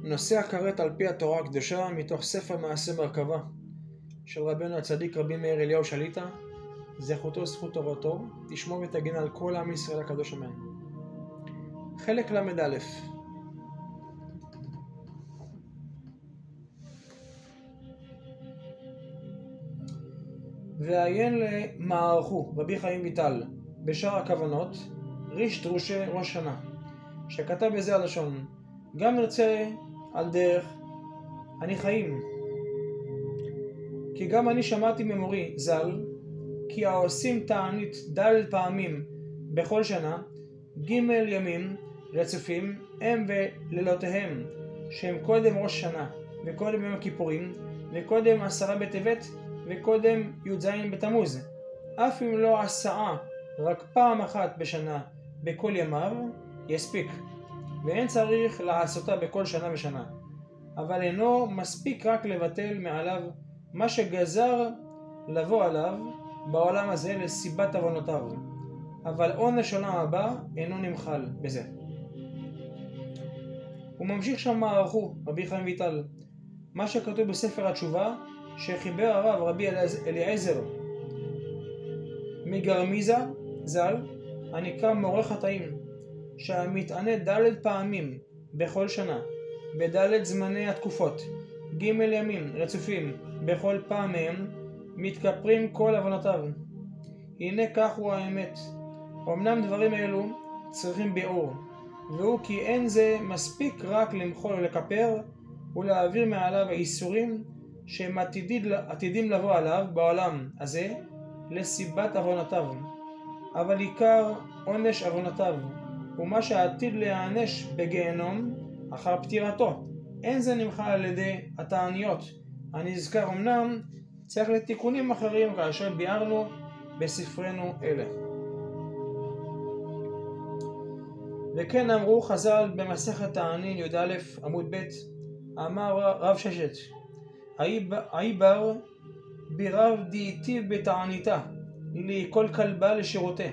נושא הכרת על פי התורה הקדושה מתוך ספר מעשה מרכבה של רבנו הצדיק רבי מאיר אליהו שליט"א, זכותו זכות תורתו, תשמור ותגן על כל עם ישראל הקדוש אמן. חלק ל"א. ועיין למערכו רבי חיים ויטל בשאר הכוונות ריש דרושי ראש שנה, שכתב בזה הלשון: גם נרצה על דרך אני חיים, כי גם אני שמעתי ממורי ז"ל כי העושים תענית ד' פעמים בכל שנה, ג' ימים רצופים הם ולילותיהם, שהם קודם ראש שנה וקודם יום הכיפורים וקודם 10 בטבת וקודם י"ז בתמוז, אף אם לא עשה רק פעם אחת בשנה בכל ימיו יספיק, ואין צריך לעשותה בכל שנה ושנה, אבל אינו מספיק רק לבטל מעליו מה שגזר לבוא עליו בעולם הזה לסיבת עוונותיו, אבל עונש עולם הבא אינו נמחל בזה. הוא ממשיך שם מערכו רבי חיים ויטל מה שכתוב בספר התשובה שחיבר הרב רבי אליעזר מגרמיזה ז"ל, הנקרא מורה חטאים, שהמתענה ד' פעמים בכל שנה בד' זמני התקופות, ג' ימים רצופים בכל פעם מהם, מתכפרים כל עוונותיו. הנה כך הוא האמת. אמנם דברים אלו צריכים ביאור, והוא כי אין זה מספיק רק למחול ולכפר ולהעביר מעליו האיסורים שהם עתידים לבוא עליו בעולם הזה לסיבת עוונותיו, אבל עיקר עונש עוונותיו ומה שעתיד להיענש בגיהנום אחר פטירתו אין זה נמחל על ידי התעניות הנזכר, אמנם צריך לתיקונים אחרים כאשר ביארנו בספרנו אלה. וכן אמרו חז"ל במסכת תענין י"א עמוד ב', אמר רב ששת: העיבר ברב דהיטיב בתעניתה לי כל כלבה לשירותה.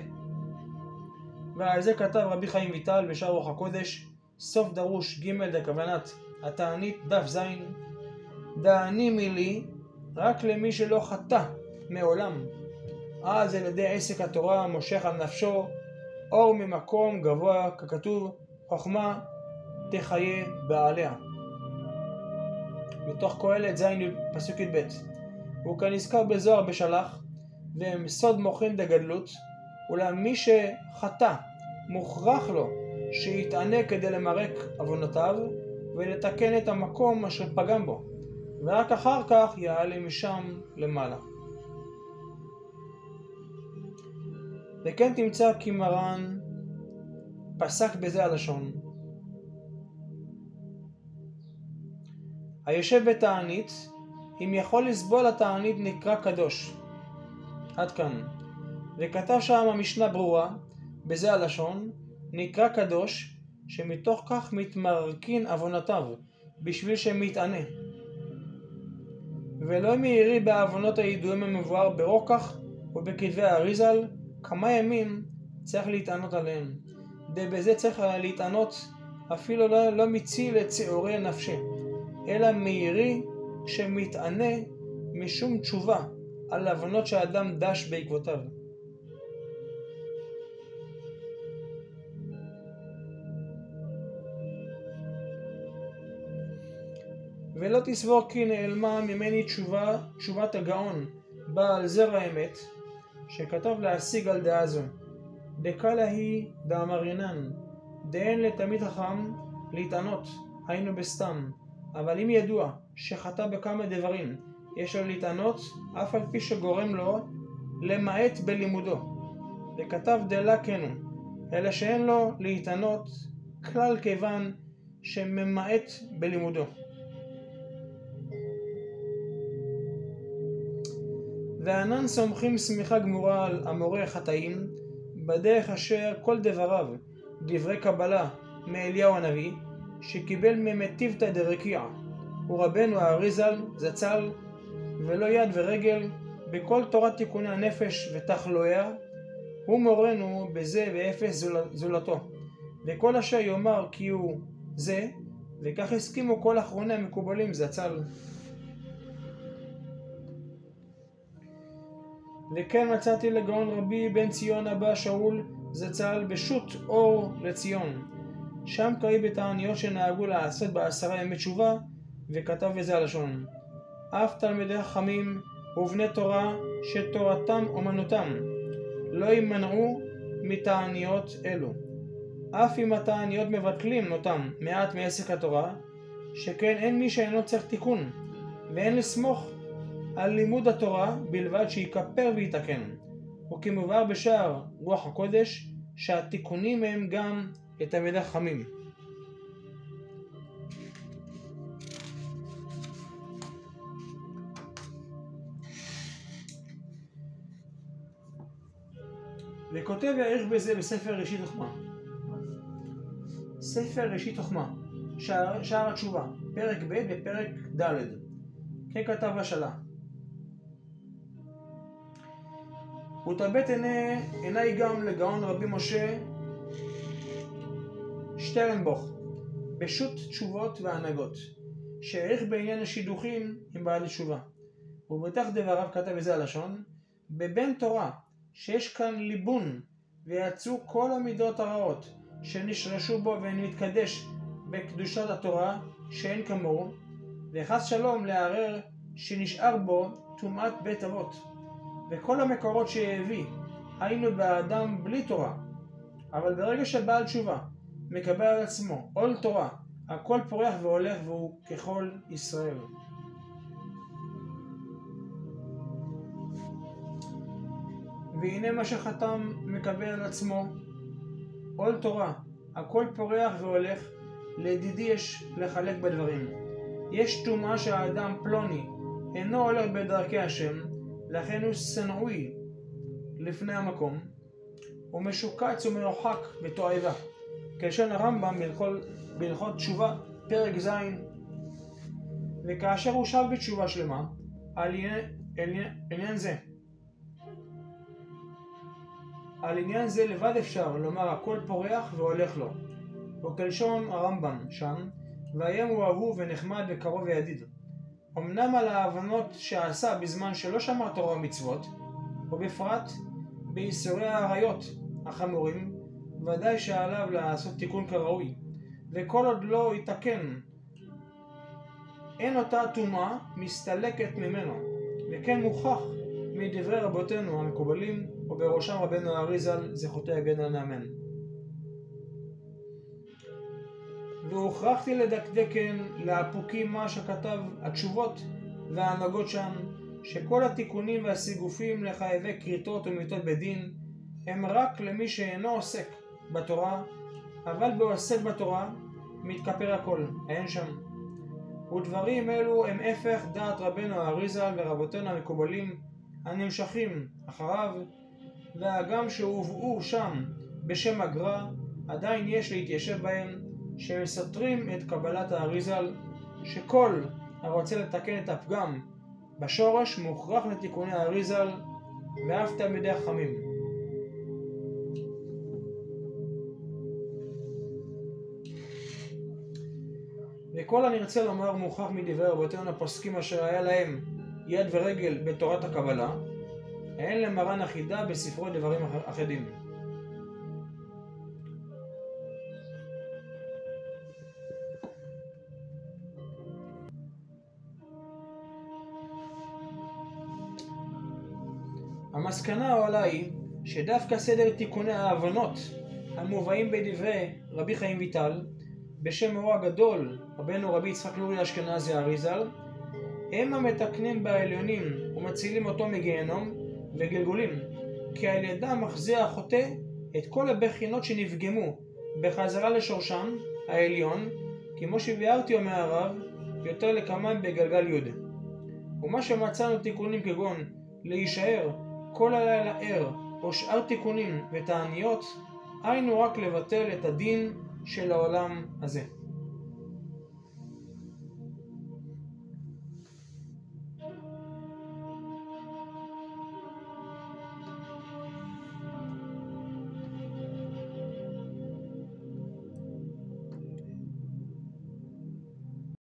ועל זה כתב רבי חיים ויטל בשער רוח הקודש סוף דרוש ג' דכוונת התענית דף ז': דעני מילי רק למי שלא חטא מעולם, אז על ידי עסק התורה מושך על נפשו אור ממקום גבוה, ככתוב חוכמה תחיה בעליה, מתוך קהלת ז' פסוק י"ב. וכנזכר בזוהר בשלח, והם סוד מוחין דגדלות, אולם מי שחטא מוכרח לו שיתענה כדי למרק עוונותיו ולתקן את המקום אשר פגם בו, ורק אחר כך יעלה משם למעלה. וכן תמצא כי מרן פסק בזה הלשון: היושב בתענית אם יכול לסבול התענית נקרא קדוש. עד כאן. וכתב שם המשנה ברורה בזה הלשון: נקרא קדוש שמתוך כך מתמרקין עוונותיו בשביל שמתענה, ולא מאירי בעוונות הידועים המבואר ברוקח ובכתבי האריז"ל כמה ימים צריך להתענות עליהם. בזה צריך להתענות אפילו לא מציל את צעורי נפשי, אלא מאירי שמתענה משום תשובה על עוונות שהאדם דש בעקבותיו. ולא תסבור כי נעלמה ממני תשובת הגאון בעל זרע האמת, שכתב להשיג על דעה זו: דקלה היא דאמרינן, דאין לתלמיד חכם להתענות, היינו בסתם, אבל אם ידוע שחטא בכמה דברים יש לו להתענות אף על פי שגורם לו למעט בלימודו. וכתב דלה כנו, אלא שאין לו להתענות כלל כיוון שממעט בלימודו. וענן סומכים סמיכה גמורה על המורה חטאים בדרך אשר כל דבריו דברי קבלה מאליהו הנביא, שקיבל ממטיבתא דרקיע ורבנו האריז"ל זצ"ל, ולא יד ורגל בכל תורת תיקוני הנפש ותחלואיה, הוא מורנו בזה ואפס זולתו, וכל אשר יאמר כי הוא זה וכך הסכימו כל אחרוני המקובלים זצ"ל. וכן מצאתי לגאון רבי בן ציון אבא שאול זצ"ל בשו"ת אור לציון, שם קראי בתעניות שנהגו לעשות ב10 ימי תשובה, וכתב בזה הלשון: אף תלמידי חכמים ובני תורה שתורתם אומנותם לא יימנעו מתעניות אלו, אף אם התעניות מבטלים אותם מעט מעסק התורה, שכן אין מי שאינו צריך תיקון, ואין לסמוך על לימוד התורה בלבד שיקפר ויתקן, וכמובהר בשער רוח הקודש שהתיקונים הם גם לתלמידי חכמים. וכותב העריך בזה בספר ראשית חוכמה. ספר ראשית חוכמה, שער התשובה, פרק ב' ופרק ד'. כן כתב לשאלה: ותרבט עיני גם לגאון רבי משה שטרנבוך בשו"ת תשובות והנהגות, שהעריך בעניין השידוכים עם בעלי תשובה. ובתח דבריו כתב בזה הלשון: בבן תורה שיש כאן ליבון ויצאו כל המידות הרעות שנשרשו בו ונתקדש בקדושת התורה שאין כמוהו, וחס שלום לערער שנשאר בו טומאת בית אבות, וכל המקורות שהביא היינו באדם בלי תורה. אבל ברגע שבעל תשובה מקבל על עצמו עול תורה, הכל פורח והולך והוא ככל ישראל. והנה מה שחתם מקבל על עצמו עול תורה, הכל פורח והולך. לידידי יש לחלק בדברים. יש טומאה שהאדם פלוני אינו הולך בדרכי השם, לכן הוא שנואי לפני המקום, הוא משוקץ ומרוחק בתועבה, כלשון הרמב"ם בהלכות תשובה פרק ז'. וכאשר הוא שב בתשובה שלמה על עניין זה לבד אפשר לומר הכל פורח והולך לו, וכלשון הרמב"ם שם: והים הוא אהוב ונחמד וקרוב וידיד. אמנם על ההבנות שעשה בזמן שלא שמר תורה ומצוות, ובפרט באיסורי העריות החמורים, ודאי שעליו לעשות תיקון כראוי, וכל עוד לא יתקן אין אותה טומאה מסתלקת ממנו. וכן מוכח מדברי רבותינו המקובלים, ובראשם רבנו האריז"ל זכותו יגן אמן. והוכרחתי לדקדקן לאפוקים מה שכתב התשובות וההנהגות שם, שכל התיקונים והסיגופים לחייבי כריתות ומיתות בדין הם רק למי שאינו עוסק בתורה, אבל בעוסק בתורה מתכפר הכל, אין שם. ודברים אלו הם הפך דעת רבנו האריז"ל ורבותינו המקובלים הנמשכים אחריו, והגם שהובאו שם בשם הגר"א עדיין יש להתיישב בהם, שהם סותרים את קבלת האריז"ל, שכל הרוצה לתקן את הפגם בשורש מוכרח לתיקוני האריז"ל ואף תלמידי חכמים. וכל הנרצה לומר מוכרח מדברי רבותינו הפוסקים אשר היה להם יד ורגל בתורת הקבלה, אין למרן אחידה בספרו דברים אחדים. המסקנה העולה היא שדווקא סדר תיקוני ההבנות המובאים בדברי רבי חיים ויטל בשם אורו הגדול רבנו רבי יצחק לורי אשכנזי האריז"ל הם המתקנים בעליונים ומצילים אותו מגיהנום וגלגולים, כי על ידם מחזיר החוטא את כל הבחינות שנפגמו בחזרה לשורשם העליון, כמו שביארתי אומר הרב יותר לקמם בגלגל י'. ומה שמצאנו תיקונים כגון להישאר כל הלילה ער או שאר תיקונים ותעניות, היינו רק לבטל את הדין של העולם הזה.